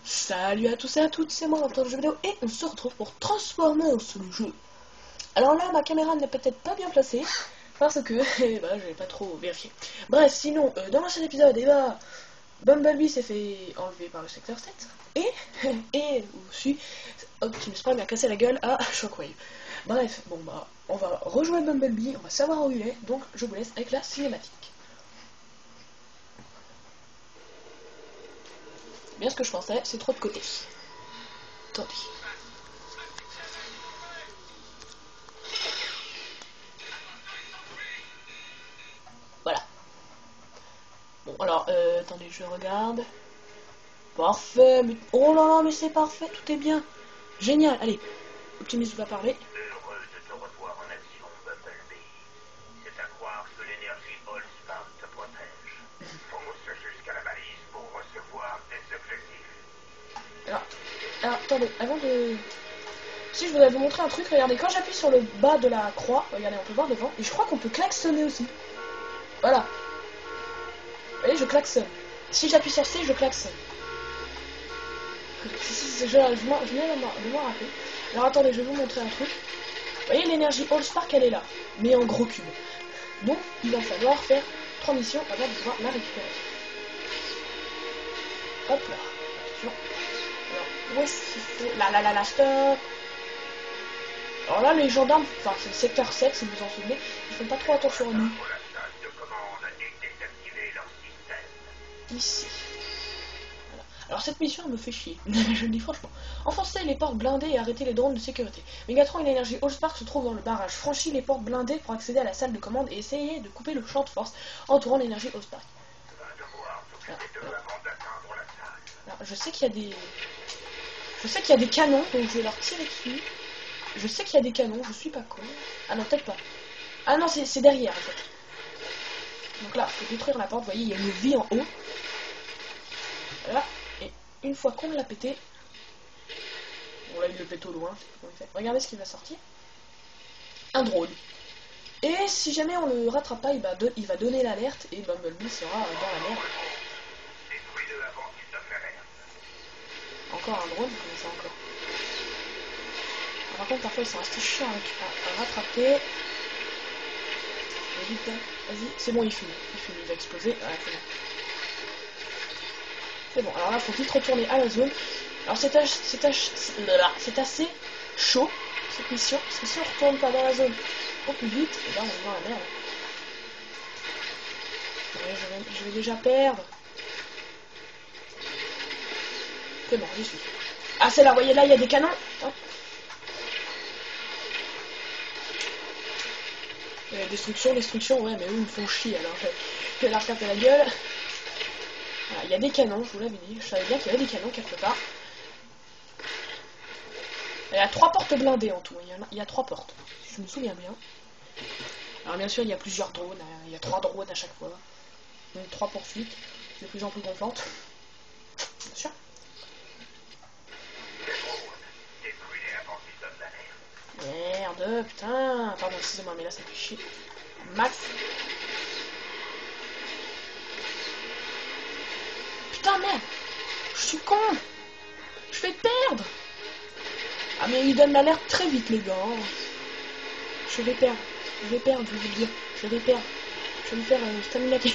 Salut à tous et à toutes, c'est moi dans le jeu vidéo et on se retrouve pour Transformers le jeu. Alors là, ma caméra n'est peut-être pas bien placée parce que j'ai pas trop vérifié. Bref, sinon, dans l'ancien épisode, Bumblebee s'est fait enlever par le secteur 7 et aussi Optimus Prime a cassé la gueule à Shockwave. Bref, on va rejoindre Bumblebee, on va savoir où il est, donc je vous laisse avec la cinématique. Bien ce que je pensais, c'est trop de côté. Tant pis. Voilà. Bon, alors, attendez, je regarde. Parfait, mais... Oh là là, mais c'est parfait, tout est bien. Génial, allez. Optimus va parler. Heureux de te revoir en action, Bumblebee. C'est à croire que l'énergie Allspark te protège. Fonce jusqu'à la balise pour recevoir tes objectifs. Alors, attendez, avant de... Si, je voudrais vous montrer un truc, regardez, quand j'appuie sur le bas de la croix, regardez, on peut voir devant, et je crois qu'on peut klaxonner aussi. Voilà. Vous voyez, je klaxonne. Si j'appuie sur C, je klaxonne. Je viens de me rappeler. Alors attendez, je vais vous montrer un truc. Vous voyez, l'énergie Allspark, elle est là, mais en gros cube. Donc, il va falloir faire 3 missions avant de pouvoir la récupérer. Hop là, attention. Alors, où est-ce qu'il faut... Là, stop. Alors là, les gendarmes, enfin, c'est le secteur 7, si vous en souvenez, ils font pas trop attention à nous. Ici. Voilà. Alors cette mission elle me fait chier, je le dis franchement. Enfoncer les portes blindées et arrêter les drones de sécurité. Megatron et l'énergie Allspark se trouvent dans le barrage. Franchis les portes blindées pour accéder à la salle de commande et essayer de couper le champ de force entourant l'énergie Allspark. Alors, je sais qu'il y a des... canons, donc je vais leur tirer dessus. Je sais qu'il y a des canons, je suis pas con. Ah non, peut-être pas. Ah non, c'est derrière en fait. Donc là, il faut détruire la porte, vous voyez, il y a une vie en haut. Voilà, et une fois qu'on l'a pété, bon là il le pète au loin, regardez ce qu'il va sortir. Un drone. Et si jamais on le rattrape pas, il va donner l'alerte et Bumblebee sera dans la merde. Encore un drone, comment ça encore? Par contre, parfois ils sont restés chiants à rattraper. Vas-y, c'est bon, il fume, il va exploser. Voilà, c'est bon. C'est bon, alors là, faut vite retourner à la zone. Alors c'est assez chaud, cette mission, parce que si on retourne pas dans la zone au plus vite, et là on est dans la merde. Ouais, je vais déjà perdre. C'est bon, j'y suis. Ah, c'est là, vous voyez là, il y a des canons. Hop. Destruction, ouais, mais eux ils me font chier, alors je vais leur taper la gueule. Voilà, il y a des canons, je vous l'avais dit, je savais bien qu'il y avait des canons quelque part. Il y a 3 portes blindées en tout, il y a 3 portes, si je me souviens bien. Alors bien sûr, il y a plusieurs drones, il y a 3 drones à chaque fois. Donc 3 poursuites, de plus en plus gonflantes. Bien sûr. Merde, putain. Pardon, excusez-moi, mais là ça fait chier. Max. Putain, merde. Je suis con. Je vais perdre. Ah, mais il donne l'alerte très vite, les gars. Je vais perdre, je vais vous le dire. Je vais perdre. Je vais me faire Stamina Key.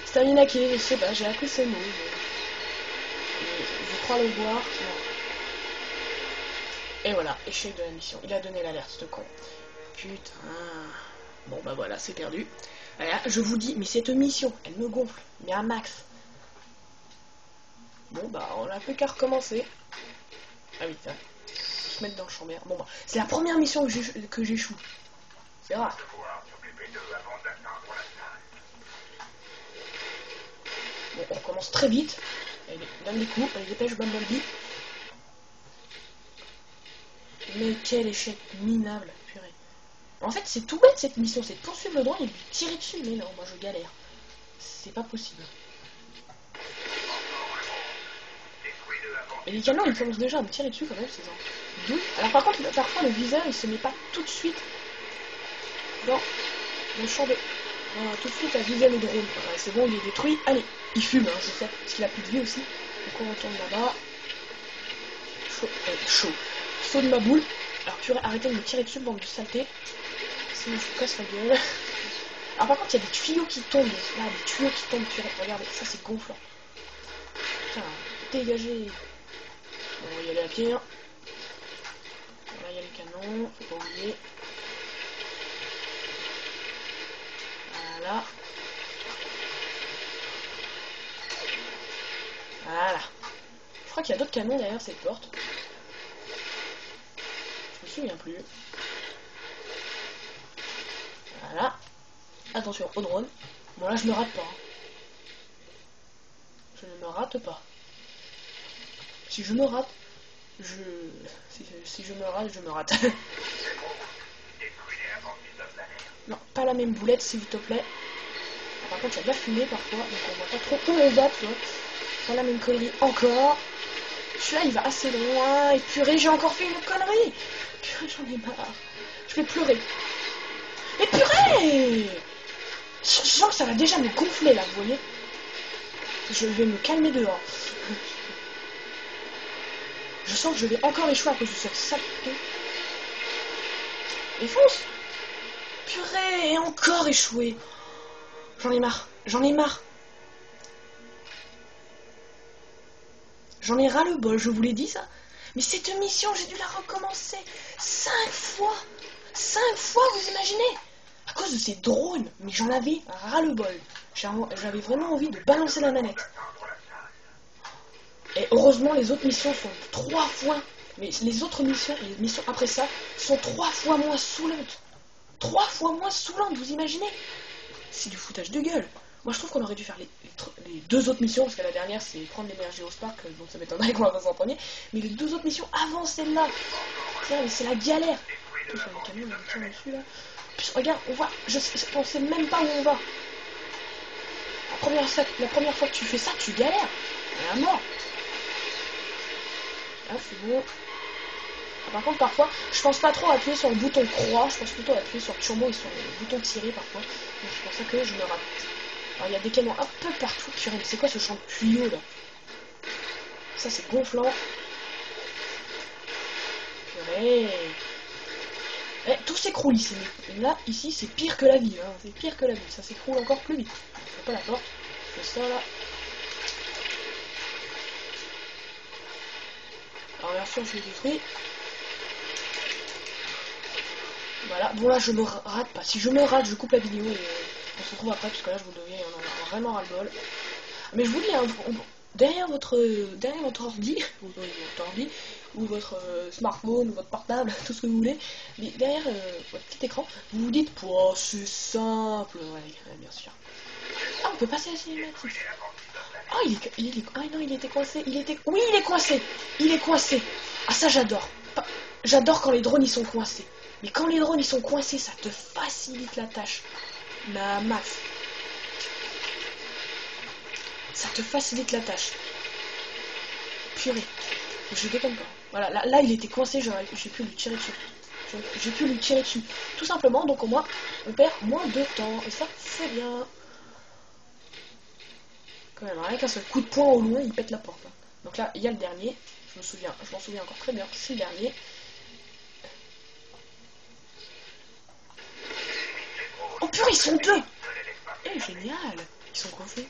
Stamina Key, je sais pas, j'ai appris ces mots. Je crois le voir. Non. Et voilà, échec de la mission. Il a donné l'alerte, ce con. Putain. Bon, bah voilà, c'est perdu. Voilà, je vous dis, mais cette mission, elle me gonfle. Mais à max. Bon, bah, on a plus qu'à recommencer. Ah oui, ça. Se mettre dans le chambert. Bon, bah, c'est la première mission que j'échoue. C'est rare. Bon, on recommence très vite. Allez, donne des coups, allez, dépêche Bumblebee. Mais quel échec minable, purée. En fait, c'est tout bête cette mission, c'est de poursuivre le drone et de lui tirer dessus. Mais non, moi je galère. C'est pas possible. Et les canons, ils commencent déjà à me tirer dessus quand même, c'est ça. D'où. Alors par contre, parfois le viseur, il se met pas tout de suite dans le champ de... Voilà, tout de suite à viser le drone. Voilà, c'est bon, il est détruit. Allez, il fume, hein, je sais, parce qu'il a plus de vie aussi. Donc on retourne là-bas. Chaud, chaud. Saut de ma boule. Alors purée, arrêtez de me tirer dessus, bande de saleté. Sinon je vous casse la gueule. Alors par contre, il y a des tuyaux qui tombent. Là, des tuyaux qui tombent, purée. Regardez, ça c'est gonflant. Putain, dégagez. Bon, on va y aller à pied. Hein. Là, il y a les canons, faut pas oublier. Voilà. Voilà. Je crois qu'il y a d'autres canons derrière cette porte. Je me souviens plus. Voilà. Attention au drone. Bon là je me rate pas. Hein. Je ne me rate pas. Si je me rate, si je me rate, je me rate. Non, pas la même boulette s'il te plaît. Ah, par contre il y a de la fumée parfois, donc on voit pas trop où on va, tu vois. Pas la même connerie encore. Celui-là il va assez loin. Et purée, j'ai encore fait une connerie. Purée, j'en ai marre. Je vais pleurer. Mais purée! Je sens que ça va déjà me gonfler là, vous voyez. Je vais me calmer dehors. Je sens que je vais encore échouer à cause de cette saleté. Et fonce! Purée, et encore échoué. J'en ai marre, j'en ai marre. J'en ai ras le bol, je vous l'ai dit ça. Mais cette mission, j'ai dû la recommencer 5 fois. 5 fois, vous imaginez? À cause de ces drones. Mais j'en avais ras le bol. J'avais vraiment envie de balancer la manette. Et heureusement, les autres missions sont 3 fois. Mais les autres missions, les missions après ça, sont 3 fois moins saoulantes. 3 fois moins saoulantes, vous imaginez? C'est du foutage de gueule. Moi, je trouve qu'on aurait dû faire les 2 autres missions, parce que la dernière, c'est prendre l'énergie au Spark, donc ça m'étonnerait qu'on la fasse en premier. Mais les 2 autres missions avant celle-là, c'est la galère. Putain, sur les camions, il y a des dessus, là. Puis, regarde, on sait même pas où on va. La première fois que tu fais ça, tu galères. Et à mort. Là, c'est bon. Par contre, parfois, je pense pas trop à appuyer sur le bouton croix, je pense plutôt à appuyer sur turbo et sur le bouton tiré parfois. Donc c'est pour ça que je me rate. Alors il y a des canons un peu partout. Purée, c'est quoi ce champ de tuyaux là? Ça c'est gonflant. Purée. Eh, tout s'écroule ici. Mais là, ici, c'est pire que la vie. Hein. C'est pire que la vie. Ça s'écroule encore plus vite. Je vois pas la porte. Je fais ça là. Alors bien sûr, je l'ai détruit. Voilà, bon là je me rate pas. Si je me rate, je coupe la vidéo et on se retrouve après parce que là je vous deviens vraiment ras-le-bol. Mais je vous dis, hein, derrière votre ordi, ou votre smartphone, ou votre portable, tout ce que vous voulez, mais derrière votre petit écran, vous vous dites, oh c'est simple, ouais, bien sûr. Ah, on peut passer à la cinématique. Ah, ah non, il était coincé, oui, il est coincé, il est coincé. Ah ça j'adore. J'adore quand les drones ils sont coincés. Mais quand les drones ils sont coincés, ça te facilite la tâche. Ma max. Ça te facilite la tâche. Purée. Je déconne pas. Voilà, là il était coincé, j'ai pu lui tirer dessus. J'ai pu lui tirer dessus. Tout simplement, donc au moins, on perd moins de temps. Et ça, c'est bien. Quand même, rien qu'un seul coup de poing au loin, il pète la porte. Hein. Donc là, il y a le dernier. Je m'en souviens encore très bien. C'est le dernier. Oh purée, ils sont 2. Eh, génial. Ils sont coincés.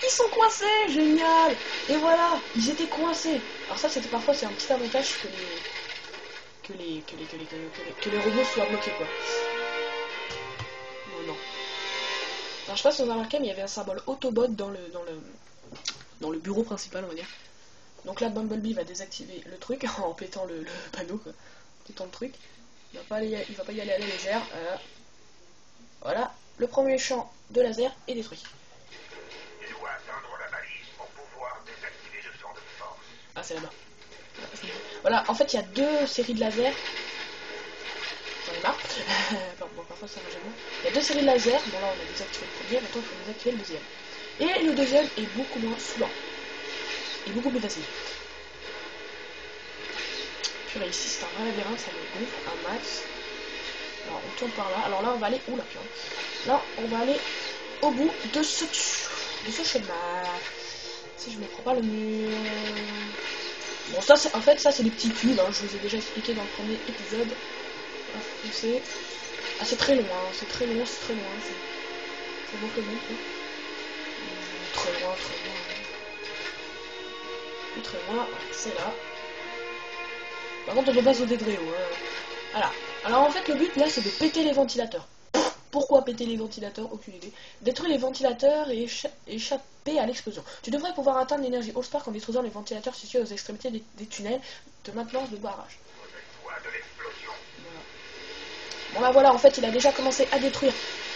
Ils sont coincés, génial. Et voilà, ils étaient coincés. Alors ça, parfois, c'est un petit avantage que les robots soient bloqués, quoi. Non. Alors, je sais pas si vous avez remarqué, mais il y avait un symbole Autobot dans le bureau principal, on va dire. Donc là, Bumblebee va désactiver le truc en pétant le panneau, quoi. En pétant le truc. Il va pas y aller à la légère. Voilà, le premier champ de laser est détruit. Il doit atteindre la balise pour pouvoir désactiver le champ de force. Ah, c'est là-bas. Voilà, en fait, il y a 2 séries de lasers. J'en ai marre. Bon, parfois ça va jamais. Il y a 2 séries de lasers. Bon, là, on a désactivé le premier. Maintenant, il faut désactiver le deuxième. Et le deuxième est beaucoup moins saoulant. Et beaucoup plus facile. Puis là, ici, c'est un vrai labyrinthe. Ça me gonfle un max. Alors on tourne par là. Alors là on va aller... Oula, là on va aller au bout de ce schéma. Si je me prends pas le mur... Bon ça c'est... En fait ça c'est des petits cubes, hein. Je vous ai déjà expliqué dans le premier épisode. On va foncer. Ah c'est très long, hein. C'est très long, c'est très loin. C'est bon que bon quoi. Très loin, très loin. Très loin, c'est là. Par contre on peut pas sauter très haut. Voilà. Alors en fait le but là c'est de péter les ventilateurs. Pourquoi péter les ventilateurs? Aucune idée. Détruire les ventilateurs et échapper à l'explosion. Tu devrais pouvoir atteindre l'énergie All Spark en détruisant les ventilateurs situés aux extrémités des tunnels de maintenance de barrage. Voilà. Bon là voilà, en fait il a déjà commencé à détruire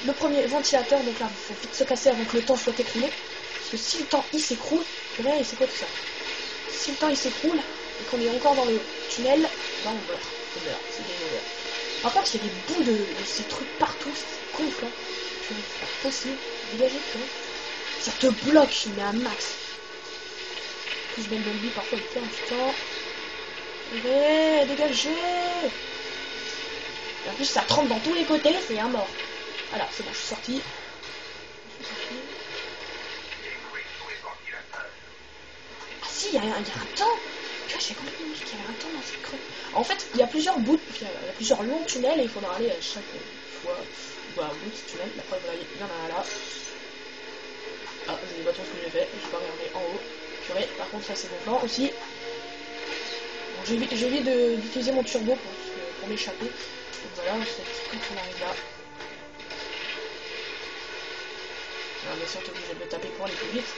le premier ventilateur, donc là il faut vite se casser avant que le temps soit écoulé. Parce que si le temps il s'écroule, et c'est quoi tout ça? Si le temps il s'écroule et qu'on est encore dans le tunnel, ben on meurt. C'est des meilleurs. Par contre, il y a des bouts de ces trucs partout, c'est gonflant. Je vais faire possible. Dégager, toi. Ça te bloque, mais à max. Plus Ben Dolby, parfois il perd du temps. Ouais, dégagez. Et en plus, ça trempe dans tous les côtés, c'est un mort. Voilà, c'est bon, je suis sorti. Ah si, il y a un temps. J'ai complètement dit qu'il y avait un temps dans cette creux. En fait, il y a plusieurs bouts, il y a plusieurs longs tunnels et il faudra aller à chaque fois au bout de ce tunnel. La preuve, il y en a un là. Ah, je sais pas trop ce que j'ai fait, je peux regarder en haut. Purée, par contre, ça c'est gonflant aussi. Bon, j'évite d'utiliser mon turbo pour m'échapper. Donc voilà, quand on arrive là. Alors, bien sûr, t'es obligé de le taper pour aller plus vite.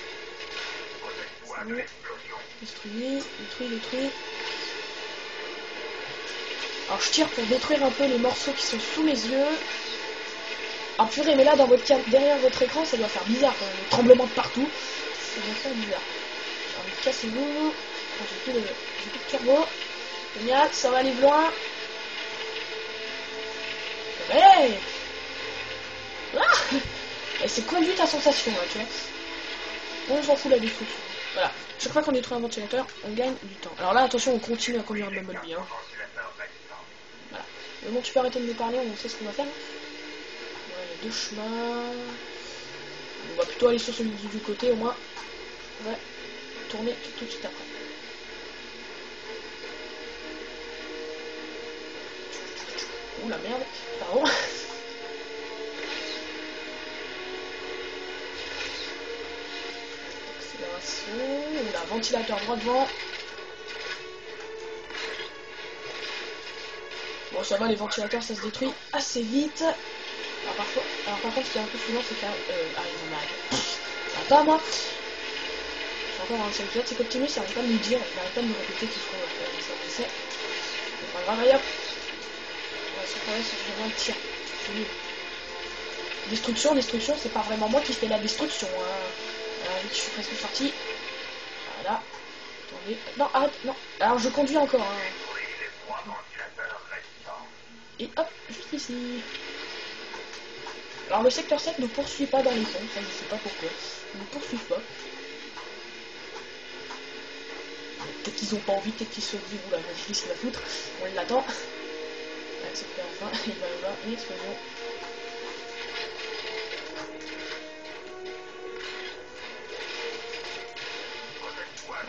Détruit. Alors je tire pour détruire un peu les morceaux qui sont sous mes yeux. Ah purée, mais là derrière votre écran ça doit faire bizarre quand même, le tremblement de partout. Ça doit faire bizarre. J'ai envie de casser vous. J'ai plus de turbo. Génial, ça va aller loin. Ouais. Ah, et c'est conduite à sensation là, tu vois. On s'en fout la destruction. Voilà. Chaque fois qu'on détruit un ventilateur, on gagne du temps. Alors là, attention, on continue à conduire le même mode bien. Voilà. Mais bon, tu peux arrêter de me parler, on sait ce qu'on va faire. Voilà, il y a deux chemins. On va plutôt aller sur celui du côté, au moins. On va tourner tout de suite après. Ouh la merde, pardon. Ou la ventilateur droit devant. Bon ça va, les ventilateurs ça se détruit assez vite. Alors par contre ce qui est un peu souvent c'est qu'il y a ils en arrêtent. Ça va pas moi. J'ai encore un seul pilote, c'est qu'Optimus il arrête pas de nous dire, il arrête pas de nous répéter tout ce qu'on va faire, ça je sais. C'est pas grave, allez hop. On va se faire sur vraiment le tir. C'est nul. Destruction, c'est pas vraiment moi qui fais la destruction. Je suis presque sorti. Voilà. Attendez. Non, arrête, non. Alors je conduis encore. Hein. Et hop, juste ici. Alors le secteur 7 ne poursuit pas dans les ponts, ça je sais pas pourquoi. Ils ne poursuivent pas. Peut-être qu'ils ont pas envie, peut-être qu'ils se disent oula, qu'est-ce qu'il va foutre. On l'attend. Ouais, c'est à la fin, il va y avoir une explosion.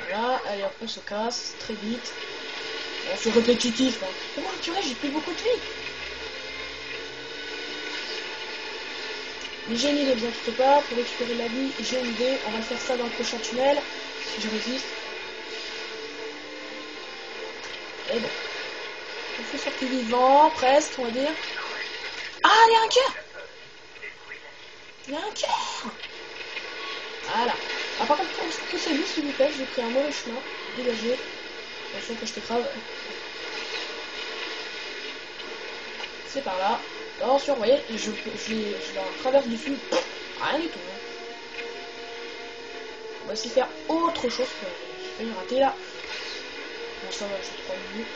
Voilà, allez hop, on se casse très vite. Bon, c'est répétitif. Hein. Oh, tu vois, j'ai plus beaucoup de vie. Mais j'ai une idée, ne vous inquiétez pas, pour récupérer la vie, j'ai une idée. On va faire ça dans le prochain tunnel. Si je résiste. Et bon. On fait sortir vivant, presque, on va dire. Ah, il y a un cœur. Il y a un cœur. Voilà. Ah, par contre, pour pousser lui, s'il vous plaît, j'ai pris un mauvais chemin. Dégagé. Attention que je t'écrase. C'est par là. Attention, vous voyez, je leur traverse dessus. Rien du tout. Hein. On va essayer de faire autre chose. J'ai failli rater là. Bon, ça va, j'ai 3 minutes.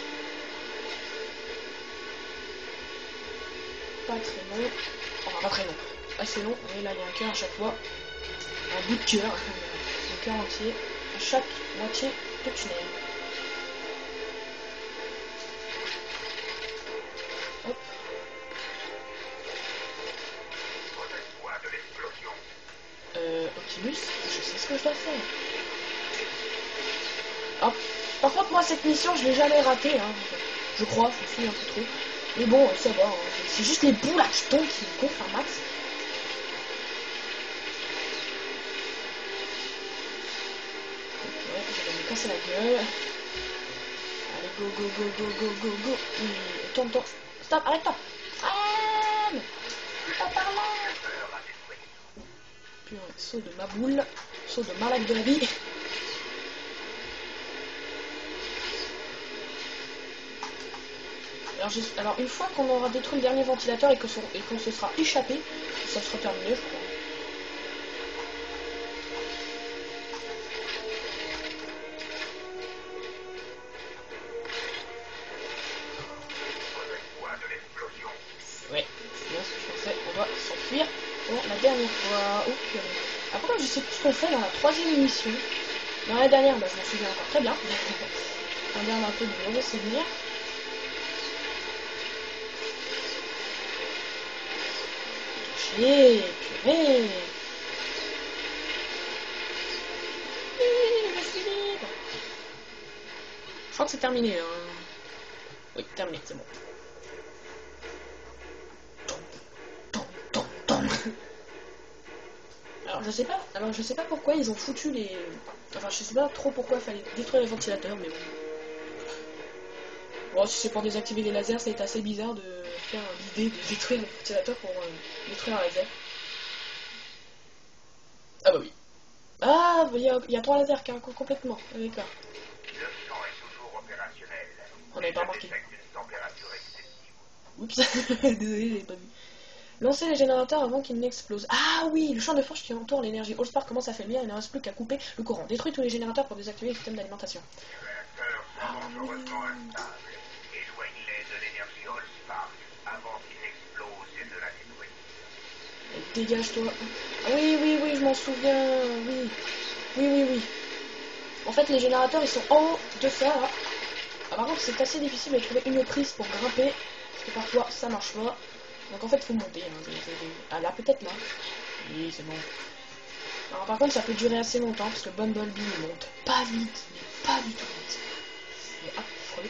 Pas très long. Enfin, pas très long. Assez long. Et là, il y a un cœur à chaque fois. Un bout de cœur. Un cœur entier. À chaque moitié de tunnel. Hop. Optimus, je sais ce que je dois faire. Ah, par contre, moi, cette mission, je l'ai jamais ratée, hein. Je crois, je me souviens un peu trop. Mais bon, ça va, hein. C'est juste les boules là qui tombent qui me gonflent un max. Ouais, je vais me casser la gueule. Allez, go, go, go, go, go, go, go. Tourne, tourne. Stop, arrête-toi. Freine. Pas par là. Puis un saut de ma boule. Saut de malade de la vie. Alors une fois qu'on aura détruit le dernier ventilateur et qu'on se sera échappé, ça sera terminé, je crois. Ouais, c'est bien ce que je pensais. On va s'enfuir pour la dernière fois. Oh, purée. Après, je sais plus ce qu'on fait dans la troisième émission. Dans la dernière, bah, je m'en souviens encore très bien. On regarde un peu de mauvais souvenirs. Purée. Je suis libre. Je crois que c'est terminé. Hein. Oui, terminé, c'est bon. Alors je sais pas pourquoi ils ont foutu les... Enfin je sais pas trop pourquoi il fallait détruire les ventilateurs, mais bon. Bon, si c'est pour désactiver les lasers, ça a été assez bizarre de faire l'idée de détruire les ventilateurs pour détruire un laser. Ah bah oui. Ah, il y a 3 lasers complètement, d'accord. Le champ est toujours opérationnel. On n'avait pas remarqué. Détecte une température excessive. Oups, désolé, j'avais pas vu. Lancez les générateurs avant qu'ils n'explosent. Ah oui, le champ de force qui entoure l'énergie Allspark commence à faiblir, il ne reste plus qu'à couper le courant. Détruis tous les générateurs pour désactiver le système d'alimentation. Les réacteurs sont dangereusement instables. Éloigne-les de l'énergie Allspark avant qu'ils n'explosent et ne la détruisent. Dégage-toi. Oui, je m'en souviens. Oui. En fait, les générateurs, ils sont en haut de ça, là. Ah, par contre, c'est assez difficile de trouver une prise pour grimper, parce que parfois, ça marche pas. Donc en fait, il faut monter. Hein. Ah là, peut-être là. Oui, c'est bon. Alors par contre, ça peut durer assez longtemps, parce que Bumblebee ne monte pas vite, mais pas du tout vite. C'est affreux.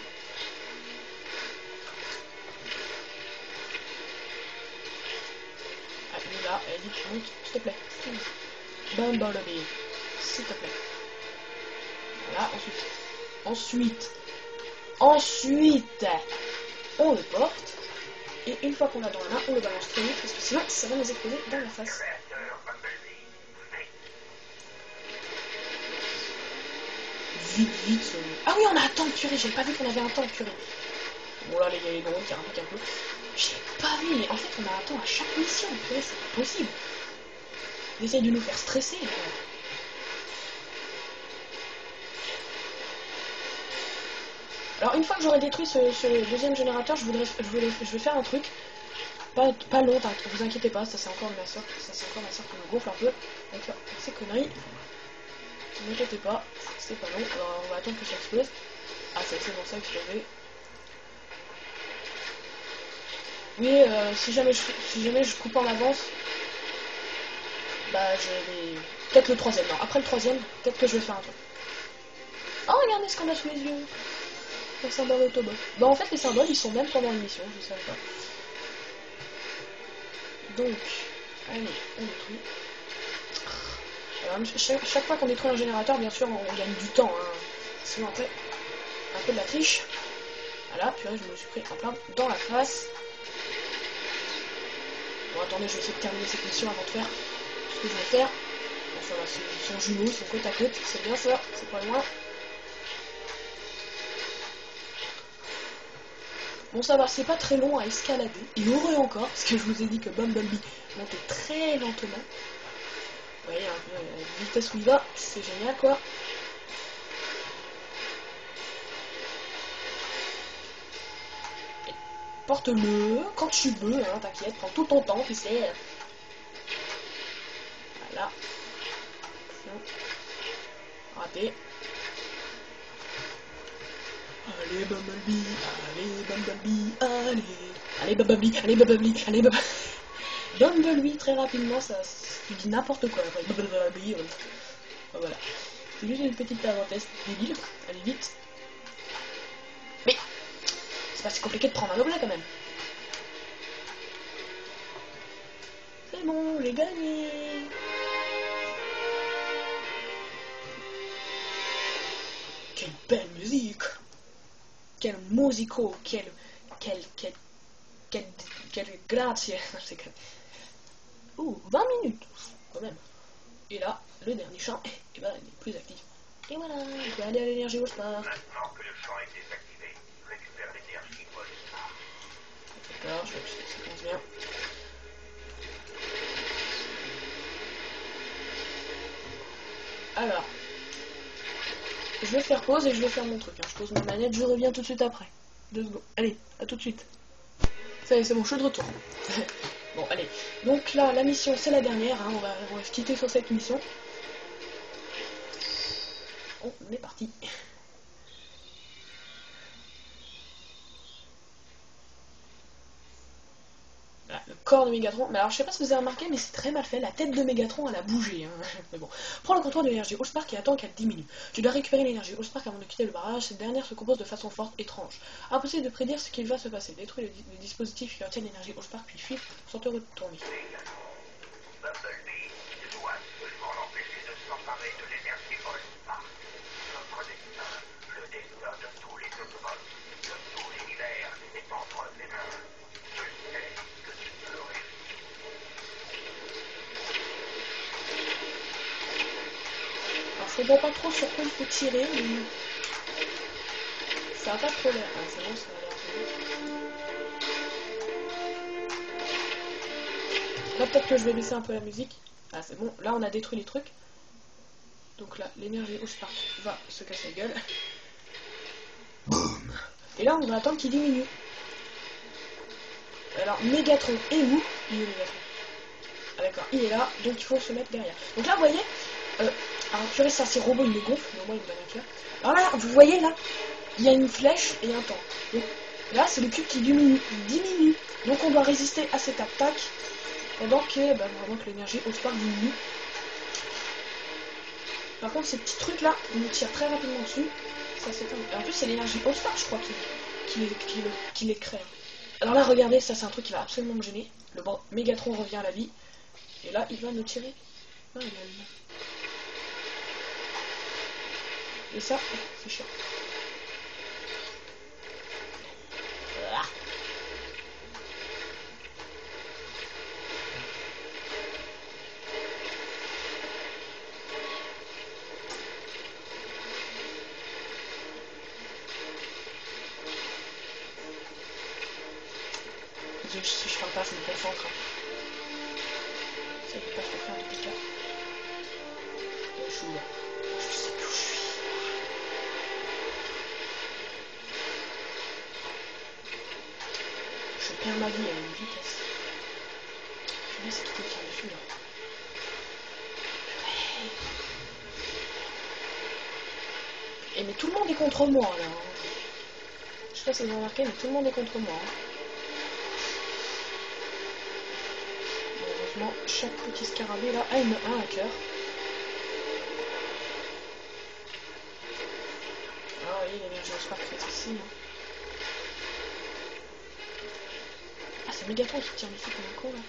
Ah, il est là, elle dit tu montes, s'il te plaît. Bumblebee, s'il te plaît. Voilà, ensuite, on le porte. Et une fois qu'on l'a dans la main, on le balance très vite, parce que sinon, ça va nous exploser dans la face. Vite. Ah oui, on a un temps, purée, j'avais pas vu qu'on avait un temps, purée. Bon là, les gars, les gros, il y a un truc un peu. J'ai pas vu, mais en fait, on a un temps à chaque mission, purée, c'est pas possible. Ils essayent de nous faire stresser. Alors, une fois que j'aurai détruit ce deuxième générateur, je vais faire un truc. Pas long, vous inquiétez pas, ça c'est encore ma soeur qui me gonfle un peu avec ces conneries. Ne inquiétez pas, c'est pas long. Alors on va attendre que ça explose. Ah, c'est bon, ça a explosé. Oui, si jamais je coupe en avance, bah je vais... Peut-être le troisième, non, après le troisième, peut-être que je vais faire un truc. Oh, regardez ce qu'on a sous les yeux. Le symbole Autobot. Bah en fait les symboles ils sont même pendant l'émission, je savais pas. Donc, allez, on détruit. Alors, chaque fois qu'on détruit un générateur, bien sûr, on gagne du temps. Hein. Sinon, après, un peu de la triche. Voilà, purée, je me suis pris en plein dans la face. Bon, attendez, je vais essayer de terminer cette mission avant de faire ce que je vais faire. Bon, ça va, ils sont jumeaux, ils sont côte à côte, c'est bien ça, c'est pas loin. Bon, ça va, c'est pas très long à escalader. Et heureux encore, parce que je vous ai dit que Bumblebee montait très lentement. Vous voyez, un peu la vitesse où il va, c'est génial quoi. Porte-le quand tu veux, hein, t'inquiète, prends tout ton temps, tu sais. Voilà. Raté. Allez Bumblebee, allez Bumblebee, allez Bumblebee. Bumblebee très rapidement, ça tu dis n'importe quoi après. Voilà. C'est juste une petite parenthèse débile. Allez vite. Mais c'est pas si compliqué de prendre un objet quand même. C'est bon, j'ai gagné. Quelle belle musique. Quel musico. Quel grazie. Ouh, 20 minutes quand même. Et là, le dernier champ, et ben, il est plus actif. Et voilà, je vais aller à l'énergie au sport. Maintenant que le champ est désactivé, récupère l'énergie All-Star. D'accord, je vais que ça commence bien. Alors, je vais faire pause et je vais faire mon truc. Hein. Je pose ma manette, je reviens tout de suite après. 2 secondes. Allez, à tout de suite. Ça y est, c'est bon, je suis de retour. Bon, allez. Donc là, la mission, c'est la dernière. Hein. On va se quitter sur cette mission. On est parti. Voilà, le corps de Mégatron. Mais alors, je sais pas si vous avez remarqué, mais c'est très mal fait. La tête de Mégatron, elle a bougé. Hein. Mais bon. Prends le contrôle de l'énergie Allspark et attends qu'elle diminue. Tu dois récupérer l'énergie Allspark avant de quitter le barrage. Cette dernière se compose de façon forte étrange. Impossible de prédire ce qu'il va se passer. Détruis le dispositif qui retient l'énergie Allspark puis fuis sans te retourner. Bumblebee, tu dois absolument l'empêcher de s'emparer de l'énergie All-Star. Notre destin, le destin de tous les Autobots, de tout l'univers, est entre tes mains. Je sais que tu peux réussir. Alors, je comprends pas trop sur quoi il faut tirer, mais ça a pas trop l'air. Ah, c'est bon, ça a l'air. Là, peut-être que je vais baisser un peu la musique. Ah, c'est bon. Là, on a détruit les trucs. Donc là, l'énergie Allspark va se casser la gueule. Boum. Et là, on va attendre qu'il diminue. Alors, Mégatron est où? Il est Mégatron. Ah d'accord, il est là, donc il faut se mettre derrière. Donc là, vous voyez, alors purée, ça c'est robot, il le gonfle, mais au moins il va rien faire. Alors là, vous voyez là, il y a une flèche et un temps. Donc là, c'est le cube qui diminue. Il diminue. Donc on doit résister à cette attaque pendant que, vraiment que l'énergie Allspark diminue. Par contre, ces petits trucs là, ils nous tirent très rapidement dessus. Ça s'éteint. Et en plus, c'est l'énergie Allspark, je crois, qui les crée. Alors là, regardez, ça c'est un truc qui va absolument me gêner. Le Mégatron revient à la vie. Et là, il va nous tirer. Ah, et ça, c'est chiant. Ah. Si je parle pas, je me concentre. Ça ne peut pas trop faire depuis là. Je suis où là? Je sais plus où je suis. Je perds ma vie à une vitesse. Je vais essayer de tirer dessus là. Et mais tout le monde est contre moi là. Je sais pas si vous avez remarqué, mais tout le monde est contre moi. Malheureusement, chaque petit scarabée là a un cœur. Ah oui, l'énergie Allspark fait ici. Ah, c'est Mégatron qui tire dessus comme un con là.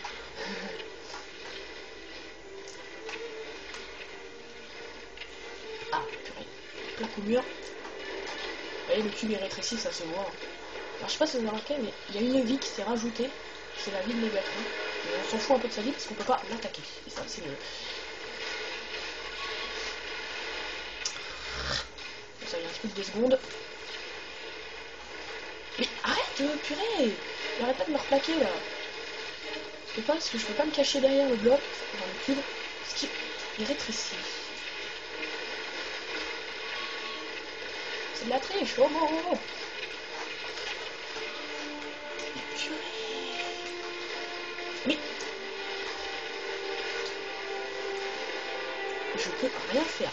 Ah, purée. Plaque au mur. Vous voyez, le cube est rétréci, ça se voit. Alors, je sais pas si vous avez remarqué, mais il y a une vie qui s'est rajoutée. C'est la vie de Mégatron. Et on s'en fout un peu de sa vie parce qu'on peut pas l'attaquer. Et ça, c'est le. Ça, il reste plus que 2 secondes. Mais arrête, purée! Il arrête pas de me replaquer là. Je peux pas, parce que je peux pas me cacher derrière le bloc, dans le cube, parce qu'il rétrécit. C'est de la triche, oh bon, oh, oh. Mais je peux rien faire.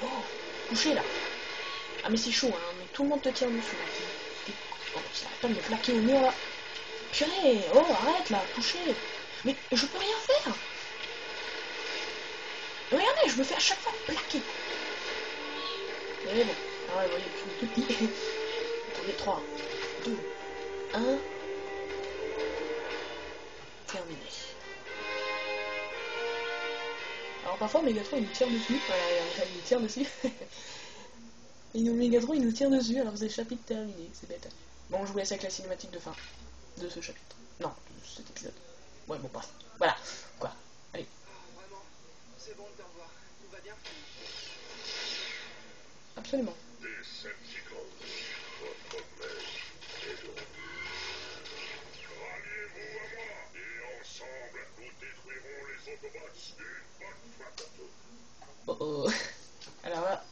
Oh, couché là. Ah mais c'est chaud, hein, mais tout le monde te tire dessus. Bon, ça arrête pas de me plaquer au mur là. Purée, oh, arrête là, toucher. Mais je peux rien faire. Regardez, je me fais à chaque fois plaquer. Mais bon, ah ouais, vous voyez, je suis tout petit. Attendez, 3, 2, 1. Terminé. Alors parfois Megatron il nous tire dessus, voilà, il nous tire dessus. Et Megatron il nous tire dessus alors c'est le chapitre terminé, c'est bête. Bon je vous laisse avec la cinématique de fin de ce chapitre. Non, de cet épisode. Ouais bon bref. Voilà. Quoi. Allez. Vraiment, c'est bon de te revoir. Tout va bien? Absolument. Decepticons, votre maître est donc. Ralliez-vous à moi, et ensemble, nous détruirons les Autobots une bonne fois pour toutes. Oh oh. Alors là,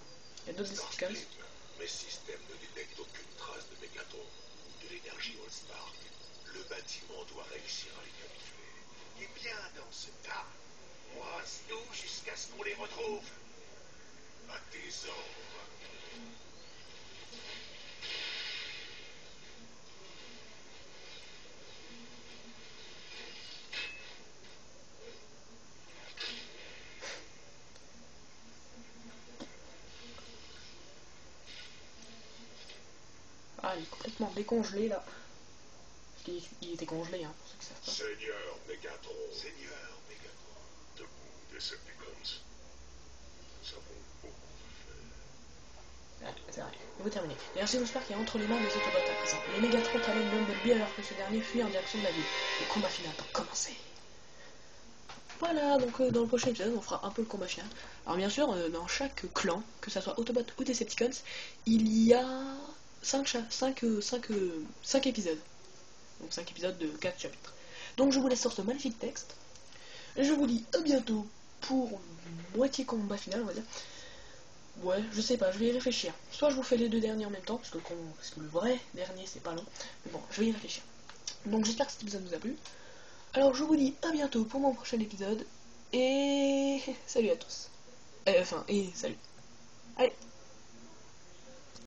il y a d'autres Decepticons. Mes systèmes ne détectent aucune trace de Megatron ou de l'énergie Allspark. Le bâtiment doit réussir à les capturer. Et bien dans ce cas, on rase tout jusqu'à ce qu'on les retrouve. À tes ordres. Ah il est complètement décongelé là. Il était congelé hein, pour ceux qui savent pas. Seigneur Megatron. Seigneur Megatron. Debout, Decepticons. Nous avons beaucoup à faire. Ouais, c'est vrai. Vous terminez. L'énergie Allspark est entre les mains des Autobots à présent. Les Megatron talonnent Bumblebee alors que ce dernier fuit en direction de la ville. Le combat final peut commencer. Voilà, donc dans le prochain épisode, on fera un peu le combat final. Alors bien sûr, dans chaque clan, que ça soit Autobot ou Decepticons, il y a 5 épisodes. Donc 5 épisodes de 4 chapitres. Donc je vous laisse sur ce magnifique texte. Je vous dis à bientôt pour moitié combat final, on va dire. Ouais, je sais pas, je vais y réfléchir. Soit je vous fais les deux derniers en même temps, parce que le vrai dernier c'est pas long. Mais bon, je vais y réfléchir. Donc j'espère que cet épisode vous a plu. Alors je vous dis à bientôt pour mon prochain épisode. Et salut à tous. Et salut. Allez.